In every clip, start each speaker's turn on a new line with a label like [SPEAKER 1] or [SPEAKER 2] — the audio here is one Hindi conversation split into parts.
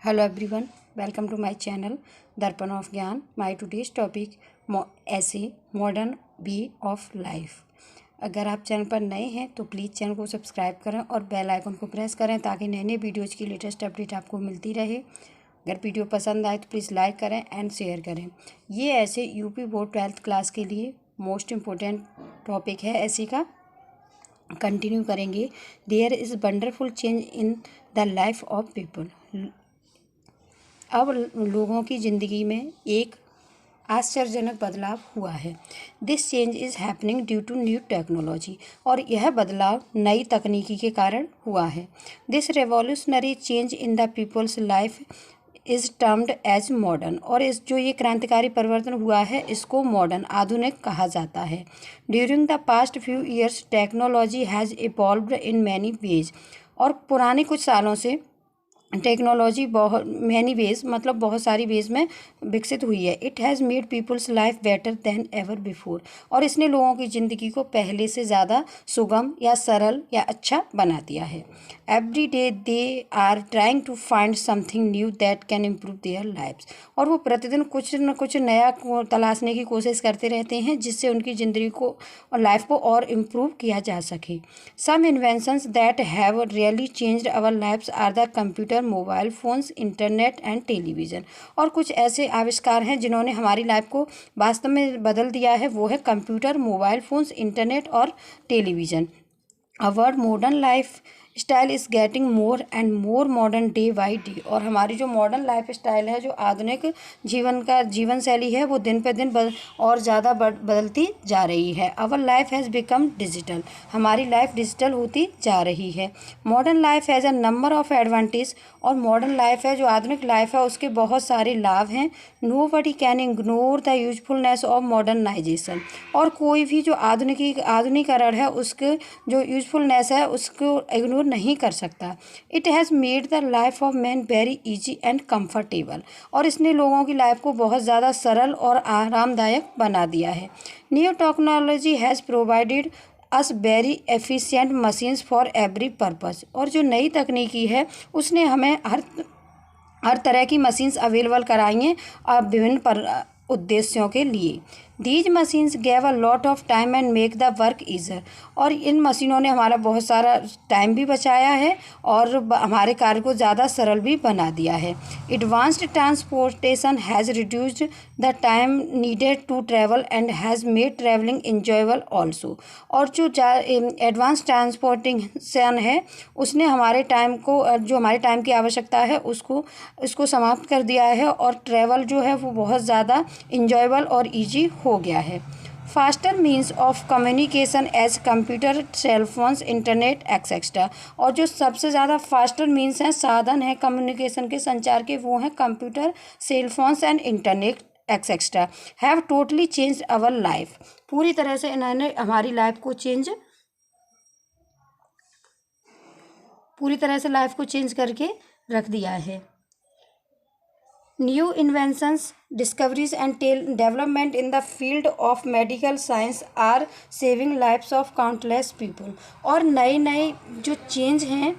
[SPEAKER 1] Hello everyone, welcome to my channel Darpan of Gyan. My today's topic ऐसे मॉडर्न वे ऑफ लाइफ। अगर आप चैनल पर नए हैं तो प्लीज़ चैनल को सब्सक्राइब करें और बेल आइकन को प्रेस करें ताकि नए नए वीडियोज़ की लेटेस्ट अपडेट आपको मिलती रहे। अगर वीडियो पसंद आए तो प्लीज़ लाइक करें एंड शेयर करें। ये ऐसे यूपी बोर्ड 12th क्लास के लिए मोस्ट इम्पोर्टेंट टॉपिक है। ऐसे का कंटिन्यू करेंगे। There is wonderful change in the life of people. अब लोगों की ज़िंदगी में एक आश्चर्यजनक बदलाव हुआ है। This change is happening due to new technology. और यह बदलाव नई तकनीकी के कारण हुआ है। This revolutionary change in the people's life is termed as modern. और इस जो ये क्रांतिकारी परिवर्तन हुआ है इसको मॉडर्न आधुनिक कहा जाता है। During the past few years technology has evolved in many ways. और पुराने कुछ सालों से टेक्नोलॉजी बहुत मैनी वेज मतलब बहुत सारी वेज में विकसित हुई है। It has made people's life better than ever before. और इसने लोगों की ज़िंदगी को पहले से ज़्यादा सुगम या सरल या अच्छा बना दिया है। Every day they are trying to find something new that can improve their lifes. और वो प्रतिदिन कुछ न कुछ नया तलाशने की कोशिश करते रहते हैं जिससे उनकी ज़िंदगी को और लाइफ को और इम्प्रूव किया जा सके। Some inventions that have really changed our lifes are the computer, mobile phones, internet and television. और कुछ ऐसे आविष्कार हैं जिन्होंने हमारी लाइफ को वास्तव में बदल दिया है। वो है कंप्यूटर, मोबाइल फ़ोन्स, इंटरनेट और television. Our modern life style is getting more and more modern day by day. और हमारी जो मॉडर्न लाइफ स्टाइल है, जो आधुनिक जीवन शैली है, वो दिन पे दिन और ज़्यादा बदलती जा रही है। Our life has become digital. हमारी लाइफ डिजिटल होती जा रही है। Modern life has a number of advantage. और मॉडर्न लाइफ है जो आधुनिक लाइफ है उसके बहुत सारे लाभ हैं। Nobody can ignore the usefulness of modernisation. और कोई भी जो आधुनिकीकरण है उसके जो यूजफुलनेस है उसको इग्नोर नहीं कर सकता। It has made the life of man very easy and comfortable. और इसने लोगों की लाइफ को बहुत ज़्यादा सरल और आरामदायक बना दिया है। New technology has provided us very efficient machines for every purpose. और जो नई तकनीकी है उसने हमें हर तरह की मशीन्स अवेलेबल कराई हैं विभिन्न उद्देश्यों के लिए। These machines gave a lot of time and make the work easier. और इन मशीनों ने हमारा बहुत सारा टाइम भी बचाया है और हमारे कार्य को ज़्यादा सरल भी बना दिया है। Advanced transportation has reduced the time needed to travel and has made travelling enjoyable also. और जो एडवांस ट्रांसपोर्टेशन है उसने हमारे टाइम को जो हमारे टाइम की आवश्यकता है उसको समाप्त कर दिया है और ट्रैवल जो है वो बहुत ज़्यादा इंजॉयबल और ईजी हो गया है। Faster means of communication as computer, cellphones, internet etcetera. और जो सबसे ज़्यादा फास्टर मीन्स हैं, साधन हैं कम्युनिकेशन के, संचार के, वो हैं computer, cellphones and internet etcetera. Have totally change our life. पूरी तरह से इन्होंने हमारी लाइफ को पूरी तरह से लाइफ को चेंज करके रख दिया है। New inventions, discoveries and development in the field of medical science are saving lives of countless people। और नए जो चेंज हैं,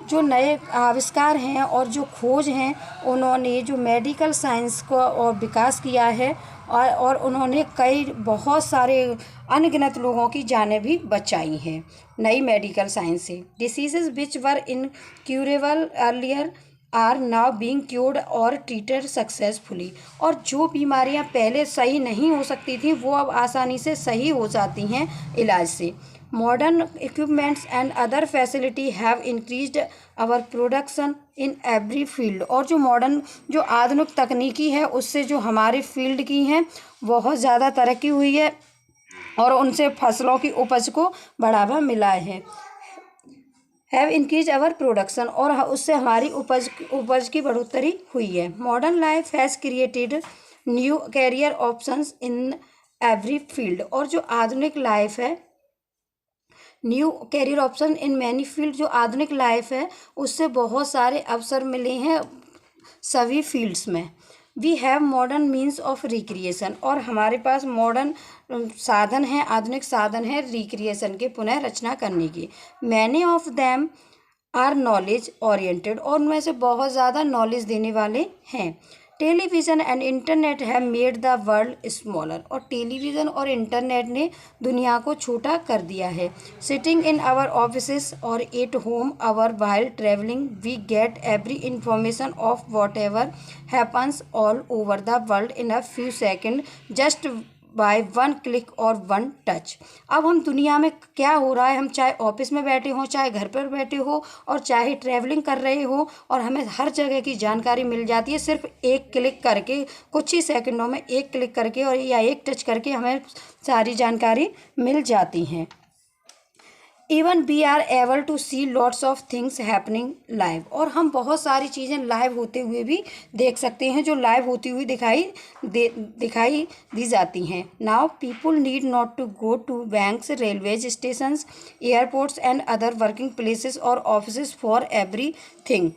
[SPEAKER 1] जो नए आविष्कार हैं और जो खोज हैं उन्होंने जो मेडिकल साइंस को और विकास किया है और उन्होंने बहुत सारे अनगिनत लोगों की जानें भी बचाई हैं नई मेडिकल साइंस से। Diseases which were incurable earlier are now being cured और ट्रीटेड सक्सेसफुली। और जो बीमारियां पहले सही नहीं हो सकती थी वो अब आसानी से सही हो जाती हैं इलाज से। Modern equipments and other facility have increased our production in every field. और जो आधुनिक तकनीकी है उससे जो हमारे फील्ड की हैं बहुत ज़्यादा तरक्की हुई है और उनसे फसलों की उपज को बढ़ावा मिला है। Have increase our production. और उससे हमारी उपज की बढ़ोतरी हुई है। Modern life has created new career options in every field. और जो आधुनिक लाइफ है, new career option in many field, जो आधुनिक लाइफ है उससे बहुत सारे अवसर मिले हैं सभी फील्ड्स में। We have modern means of recreation. और हमारे पास मॉडर्न साधन हैं, आधुनिक साधन हैं रिक्रिएशन के, पुनः रचना करने की। Many of them are knowledge oriented, और उनमें से बहुत ज़्यादा नॉलेज देने वाले हैं। Television and internet have made the world smaller, और टेलीविज़न और इंटरनेट ने दुनिया को छोटा कर दिया है। सिटिंग इन आवर ऑफिसेस और at home our while travelling we get every information of whatever happens all over the world in a few second just by one click और वन टच। अब हम दुनिया में क्या हो रहा है, हम चाहे ऑफिस में बैठे हों, चाहे घर पर बैठे हो, और चाहे ट्रैवलिंग कर रहे हो, और हमें हर जगह की जानकारी मिल जाती है सिर्फ एक क्लिक करके। कुछ ही सेकंडों में एक क्लिक करके और या एक टच करके हमें सारी जानकारी मिल जाती हैं। Even we are able to see lots of things happening live, और हम बहुत सारी चीज़ें लाइव होते हुए भी देख सकते हैं, जो लाइव होती हुई दिखाई दी जाती हैं। Now people need not to go to banks, railway stations, airports and other working places और ऑफिस फॉर एवरी थिंग।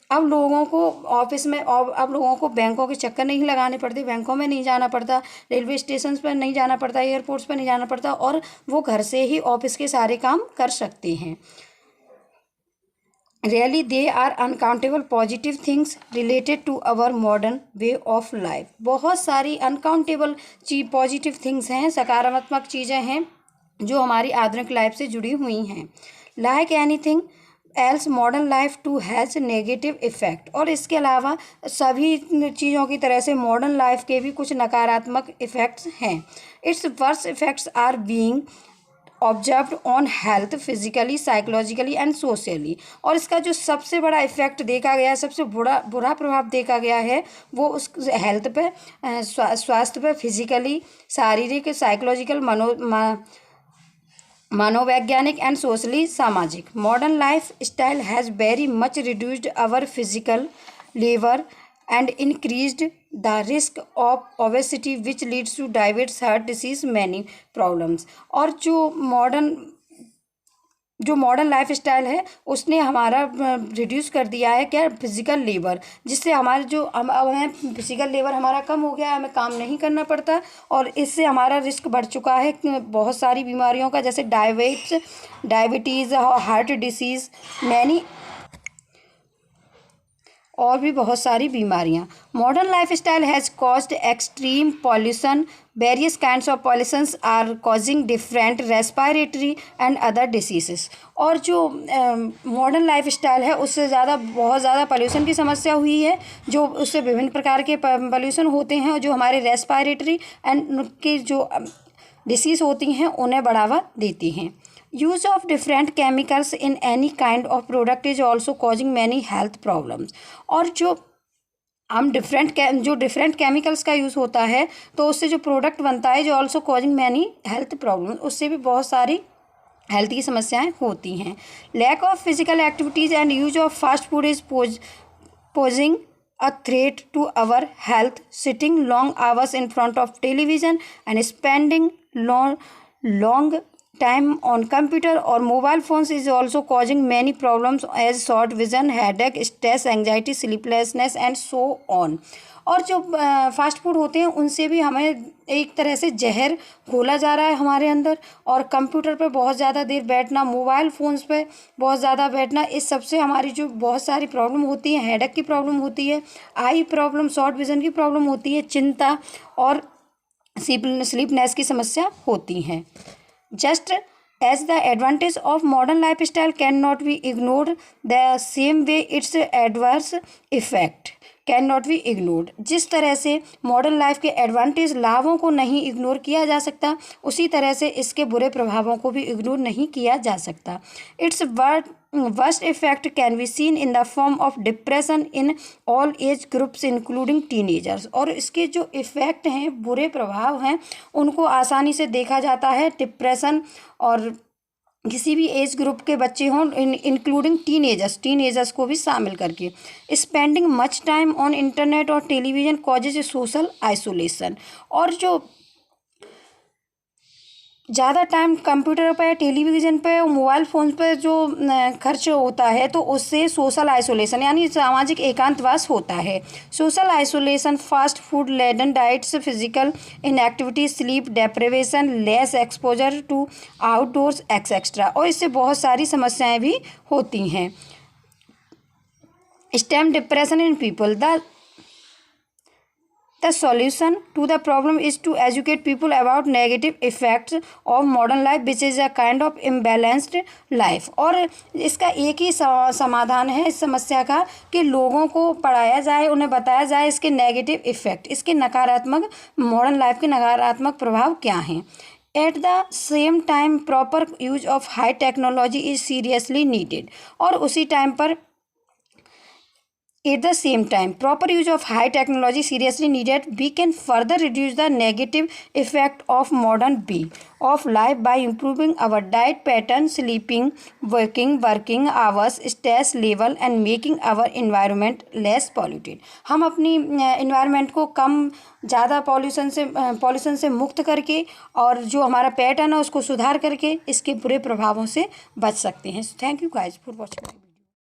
[SPEAKER 1] अब लोगों को ऑफिस में, अब लोगों को बैंकों के चक्कर नहीं लगाने पड़ते, बैंकों में नहीं जाना पड़ता, रेलवे स्टेशन पर नहीं जाना पड़ता, एयरपोर्ट्स पर नहीं जाना पड़ता, और वो घर से ही ऑफिस के सारे काम कर सकते हैं। Really they are uncountable positive things related to our modern way of life. बहुत सारी अनकाउंटेबल पॉजिटिव थिंग्स हैं, सकारात्मक चीज़ें हैं जो हमारी आधुनिक लाइफ से जुड़ी हुई हैं। Like anything else modern life too has negative effect, और इसके अलावा सभी चीज़ों की तरह से मॉडर्न लाइफ के भी कुछ नकारात्मक इफ़ेक्ट्स हैं। Its worst effects are being observed on health physically, psychologically and socially, और इसका जो सबसे बड़ा इफेक्ट देखा गया है, सबसे बुरा प्रभाव देखा गया है, वो उस हेल्थ पे, स्वास्थ्य पे, फिजिकली, शारीरिक, साइकोलॉजिकल, मनोवैज्ञानिक एंड सोशली, सामाजिक। Modern lifestyle has very much reduced our physical labour and increased the risk of obesity which leads to diabetes, heart disease, many problems। और जो मॉडर्न लाइफ स्टाइल है उसने हमारा रिड्यूस कर दिया है क्या, फिजिकल लेबर, जिससे हमारे जो हमें फिजिकल लेबर हमारा कम हो गया है, हमें काम नहीं करना पड़ता, और इससे हमारा रिस्क बढ़ चुका है बहुत सारी बीमारियों का, जैसे डायबिटीज़, हार्ट डिसीज़, मैनी, और भी बहुत सारी बीमारियां। Modern lifestyle has caused extreme pollution, various kinds of pollutions are causing different respiratory and other diseases. और जो मॉडर्न लाइफ स्टाइल है उससे बहुत ज़्यादा पॉल्यूशन की समस्या हुई है, जो उससे विभिन्न प्रकार के पॉल्यूशन होते हैं, जो हमारे रेस्पिरेटरी एंड की जो डिसीज़ होती हैं उन्हें बढ़ावा देती हैं। Use of different chemicals in any kind of product is also causing many health problems. और जो हम डिफरेंट केमिकल्स का यूज़ होता है तो उससे जो प्रोडक्ट बनता है, जो also causing many health problems, उससे भी बहुत सारी हेल्थ की समस्याएं होती हैं। Lack of physical activities and use of fast food is posing a threat to our health. Sitting long hours in front of television and spending long time on computer or mobile phones is also causing many problems as short vision, headache, stress, anxiety, sleeplessness and so on। और जो फास्ट फूड होते हैं उनसे भी हमें एक तरह से जहर घोला जा रहा है हमारे अंदर, और कंप्यूटर पे बहुत ज़्यादा देर बैठना, मोबाइल फ़ोन्स पे बहुत ज़्यादा बैठना, इस सब से हमारी जो बहुत सारी प्रॉब्लम होती है, हेडेक की प्रॉब्लम होती है, आई प्रॉब्लम, शॉर्ट विज़न की प्रॉब्लम होती है, चिंता और स्लीपनेस की समस्या होती हैं। Just as the advantage of modern lifestyle cannot be ignored, the same way its adverse effect cannot be ignored। जिस तरह से मॉडर्न लाइफ के एडवांटेज, लाभों को नहीं इग्नोर किया जा सकता, उसी तरह से इसके बुरे प्रभावों को भी इग्नोर नहीं किया जा सकता। It's worst effect can be seen in the form of depression in all age groups including teenagers। और इसके जो इफ़ेक्ट हैं, बुरे प्रभाव हैं, उनको आसानी से देखा जाता है डिप्रेशन, और किसी भी एज ग्रुप के बच्चे हों, इंक्लूडिंग टीनेजर्स को भी शामिल करके। Spending much time on internet और टेलीविज़न कॉजेज सोशल आइसोलेशन। और जो ज़्यादा टाइम कंप्यूटर पे, टेलीविज़न पे और मोबाइल फ़ोन पे जो खर्च होता है तो उससे सोशल आइसोलेशन यानी सामाजिक एकांतवास होता है। Social isolation, fast food laden diets, physical inactivity, sleep deprivation, less exposure to outdoors etcetera, और इससे बहुत सारी समस्याएं भी होती हैं। Stem depression in people, The solution to the problem is to educate people about negative effects of modern life, which is a kind of imbalanced life। और इसका एक ही समाधान है इस समस्या का कि लोगों को पढ़ाया जाए, उन्हें बताया जाए इसके नेगेटिव इफ़ेक्ट, इसके नकारात्मक, मॉडर्न लाइफ के नकारात्मक प्रभाव क्या हैं। At the same time proper use of high technology is seriously needed, और उसी टाइम पर At the same time, proper use of high technology seriously needed. We can further reduce the negative effect of modern way of life by improving our diet pattern, sleeping, working hours, stress level, and making our environment less polluted। हम अपनी environment को कम ज़्यादा पॉल्यूशन से मुक्त करके और जो हमारा पैटर्न है उसको सुधार करके इसके बुरे प्रभावों से बच सकते हैं। Thank you guys for watching.